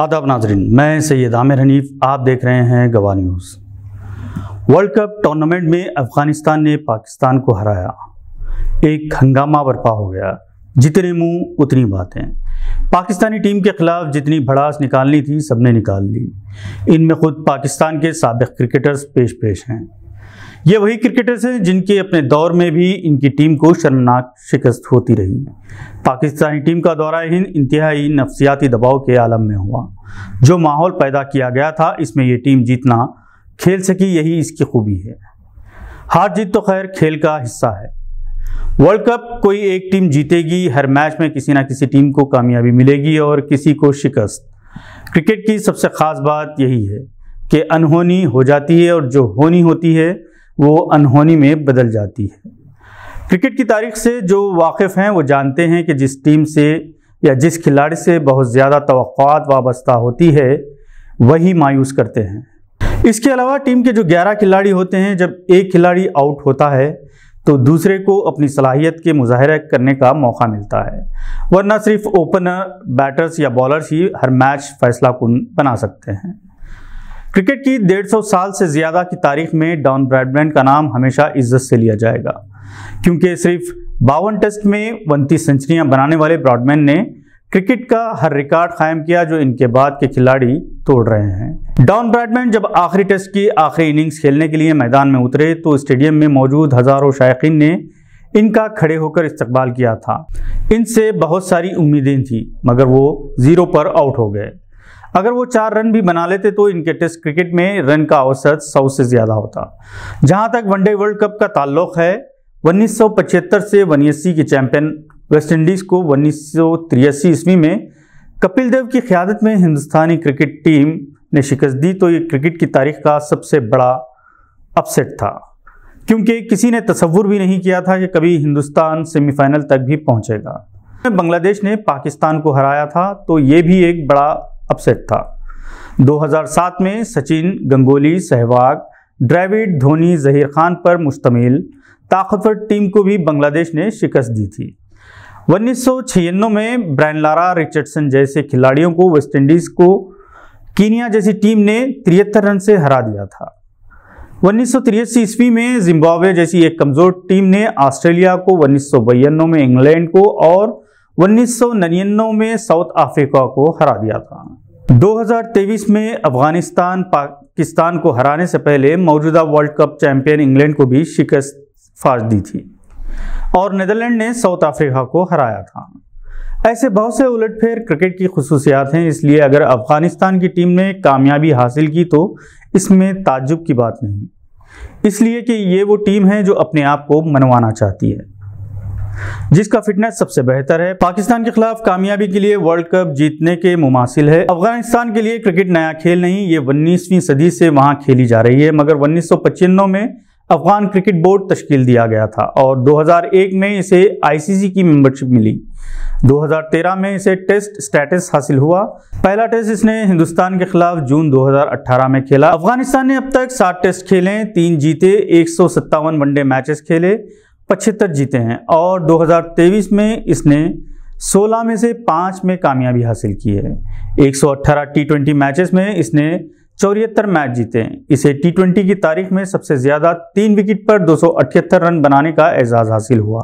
आदाब नाजरीन, मैं सैयद आमिर हनीफ, आप देख रहे हैं गवाह न्यूज़। वर्ल्ड कप टूर्नामेंट में अफ़गानिस्तान ने पाकिस्तान को हराया। एक हंगामा बर्पा हो गया। जितने मुंह उतनी बातें। पाकिस्तानी टीम के खिलाफ जितनी भड़ास निकालनी थी सबने निकाल ली। इनमें खुद पाकिस्तान के साबिक़ क्रिकेटर्स पेश हैं। ये वही क्रिकेटर्स हैं जिनके अपने दौर में भी इनकी टीम को शर्मनाक शिकस्त होती रही। पाकिस्तानी टीम का दौरा हिंद इंतहाई नफसियाती दबाव के आलम में हुआ। जो माहौल पैदा किया गया था, इसमें ये टीम जीतना खेल सकी, यही इसकी खूबी है। हार जीत तो खैर खेल का हिस्सा है। वर्ल्ड कप कोई एक टीम जीतेगी, हर मैच में किसी ना किसी टीम को कामयाबी मिलेगी और किसी को शिकस्त। क्रिकेट की सबसे ख़ास बात यही है कि अनहोनी हो जाती है और जो होनी होती है वो अनहोनी में बदल जाती है। क्रिकेट की तारीख से जो वाकिफ़ हैं वो जानते हैं कि जिस टीम से या जिस खिलाड़ी से बहुत ज़्यादा तवक्कुआत वाबस्ता होती है वही मायूस करते हैं। इसके अलावा टीम के जो 11 खिलाड़ी होते हैं, जब एक खिलाड़ी आउट होता है तो दूसरे को अपनी सलाहियत के मुजाहरा करने का मौका मिलता है, वरना सिर्फ ओपनर, बैटर्स या बॉलर्स ही हर मैच फैसला कुन बना सकते हैं। क्रिकेट की 150 साल से ज़्यादा की तारीख में डॉन ब्रैडमैन का नाम हमेशा इज्जत से लिया जाएगा, क्योंकि सिर्फ 52 टेस्ट में 29 सेंचुरियां बनाने वाले ब्रैडमैन ने क्रिकेट का हर रिकॉर्ड कायम किया जो इनके बाद के खिलाड़ी तोड़ रहे हैं। डॉन ब्रैडमैन जब आखिरी टेस्ट की आखिरी इनिंग्स खेलने के लिए मैदान में उतरे तो स्टेडियम में मौजूद हज़ारों शायकीन ने इनका खड़े होकर इस्तकबाल किया था। इनसे बहुत सारी उम्मीदें थी, मगर वो 0 पर आउट हो गए। अगर वो 4 रन भी बना लेते तो इनके टेस्ट क्रिकेट में रन का औसत 100 से ज़्यादा होता। जहां तक वनडे वर्ल्ड कप का ताल्लुक़ है, 1975 से 1980 की चैंपियन वेस्ट इंडीज़ को 1983 ईस्वी में कपिल देव की क़यादत में हिंदुस्तानी क्रिकेट टीम ने शिकस्त दी तो ये क्रिकेट की तारीख का सबसे बड़ा अपसेट था, क्योंकि किसी ने तसव्वुर भी नहीं किया था कि कभी हिंदुस्तान सेमीफाइनल तक भी पहुँचेगा। बांग्लादेश ने पाकिस्तान को हराया था तो ये भी एक बड़ा अपसेट था। 2007 में सचिन, गंगोली, सहवाग, द्रविड़, धोनी, जहीर खान पर मुश्तमिल ताकतवर टीम को भी बांग्लादेश ने शिकस्त दी थी। 1996 में ब्रायन लारा, रिचर्डसन जैसे खिलाड़ियों को वेस्ट इंडीज़ को कीनिया जैसी टीम ने 73 रन से हरा दिया था। 1983 ईस्वी में जिम्बाब्वे जैसी एक कमज़ोर टीम ने ऑस्ट्रेलिया को, 1992 में इंग्लैंड को और 1999 में साउथ अफ्रीका को हरा दिया था। 2023 में अफगानिस्तान पाकिस्तान को हराने से पहले मौजूदा वर्ल्ड कप चैंपियन इंग्लैंड को भी शिकस्त फाड़ दी थी और नीदरलैंड ने साउथ अफ्रीका को हराया था। ऐसे बहुत से उलटफेर क्रिकेट की खुसूसियात हैं, इसलिए अगर अफगानिस्तान की टीम ने कामयाबी हासिल की तो इसमें ताज्जुब की बात नहीं, इसलिए कि ये वो टीम है जो अपने आप को मनवाना चाहती है, जिसका फिटनेस सबसे बेहतर है। पाकिस्तान के खिलाफ कामयाबी के लिए वर्ल्ड कप जीतने के मुमासिल है। अफगानिस्तान के लिए क्रिकेट नया खेल नहीं, ये 19वीं सदी से वहां खेली जा रही है, मगर 1995 में अफगान क्रिकेट बोर्ड तश्कील दिया गया था और 2001 में इसे ICC की मेंबरशिप मिली। 2013 में इसे टेस्ट स्टेटस हासिल हुआ। पहला टेस्ट इसने हिंदुस्तान के खिलाफ जून 2018 में खेला। अफगानिस्तान ने अब तक 7 टेस्ट खेले, 3 जीते, 157 वनडे मैचेस खेले, 75 जीते हैं और 2023 में इसने 16 में से 5 में कामयाबी हासिल की है। 118 T20 मैचेस में इसने 74 मैच जीते हैं। इसे T20 की तारीख में सबसे ज़्यादा 3 विकेट पर 278 रन बनाने का एजाज़ हासिल हुआ,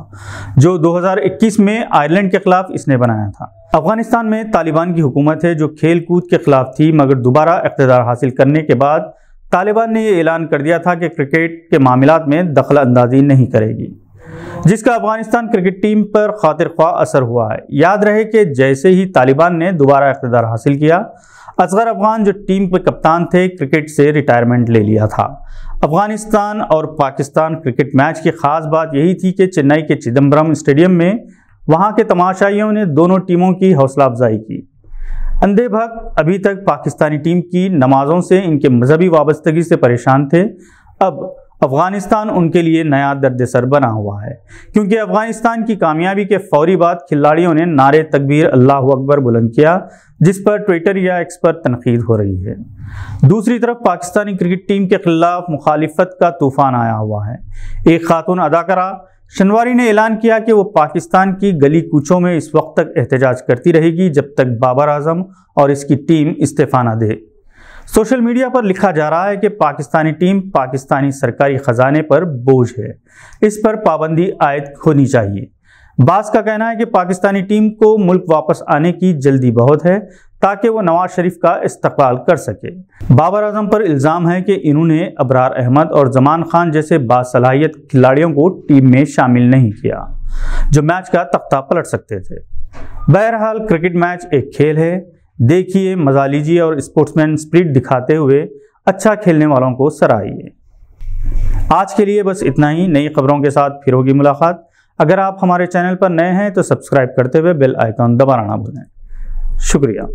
जो 2021 में आयरलैंड के खिलाफ इसने बनाया था। अफगानिस्तान में तालिबान की हुकूमत है जो खेल कूद के खिलाफ थी, मगर दोबारा इक़्तिदार हासिल करने के बाद तालिबान ने ये ऐलान कर दिया था कि क्रिकेट के मामलात में दखल अंदाजी नहीं करेगी, जिसका अफगानिस्तान क्रिकेट टीम पर खातिर ख्वाह असर हुआ है। याद रहे कि जैसे ही तालिबान ने दोबारा इक़्तिदार हासिल किया, असगर अफगान जो टीम के कप्तान थे, क्रिकेट से रिटायरमेंट ले लिया था। अफगानिस्तान और पाकिस्तान क्रिकेट मैच की ख़ास बात यही थी कि चेन्नई के चिदम्बरम स्टेडियम में वहां के तमाशाइयों ने दोनों टीमों की हौसला अफजाई की। अंधे भक्त अभी तक पाकिस्तानी टीम की नमाज़ों से, इनके मजहबी वाबस्तगी से परेशान थे। अब अफगानिस्तान उनके लिए नया दर्द-ए-सर बना हुआ है, क्योंकि अफगानिस्तान की कामयाबी के फौरी बाद खिलाड़ियों ने नारे तकबीर अल्लाहु अकबर बुलंद किया, जिस पर ट्विटर या एक्स पर तनकीद हो रही है। दूसरी तरफ पाकिस्तानी क्रिकेट टीम के खिलाफ मुखालिफत का तूफान आया हुआ है। एक खातून अदाकारा शनवारी ने ऐलान किया कि वो पाकिस्तान की गली कूचों में इस वक्त तक एहतजाज करती रहेगी जब तक बाबर आजम और इसकी टीम इस्तीफा न दे। सोशल मीडिया पर लिखा जा रहा है कि पाकिस्तानी टीम पाकिस्तानी सरकारी खजाने पर बोझ है, इस पर पाबंदी आयद होनी चाहिए। बास का कहना है कि पाकिस्तानी टीम को मुल्क वापस आने की जल्दी बहुत है ताकि वो नवाज शरीफ का इस्तकबाल कर सके। बाबर आजम पर इल्ज़ाम है कि इन्होंने अबरार अहमद और जमान खान जैसे बासलाहियत खिलाड़ियों को टीम में शामिल नहीं किया जो मैच का तख्ता पलट सकते थे। बहरहाल क्रिकेट मैच एक खेल है, देखिए, मजा लीजिए और स्पोर्ट्समैन स्पिरिट दिखाते हुए अच्छा खेलने वालों को सराहिए। आज के लिए बस इतना ही। नई खबरों के साथ फिर होगी मुलाकात। अगर आप हमारे चैनल पर नए हैं तो सब्सक्राइब करते हुए बेल आइकॉन दबाना ना भूलें। शुक्रिया।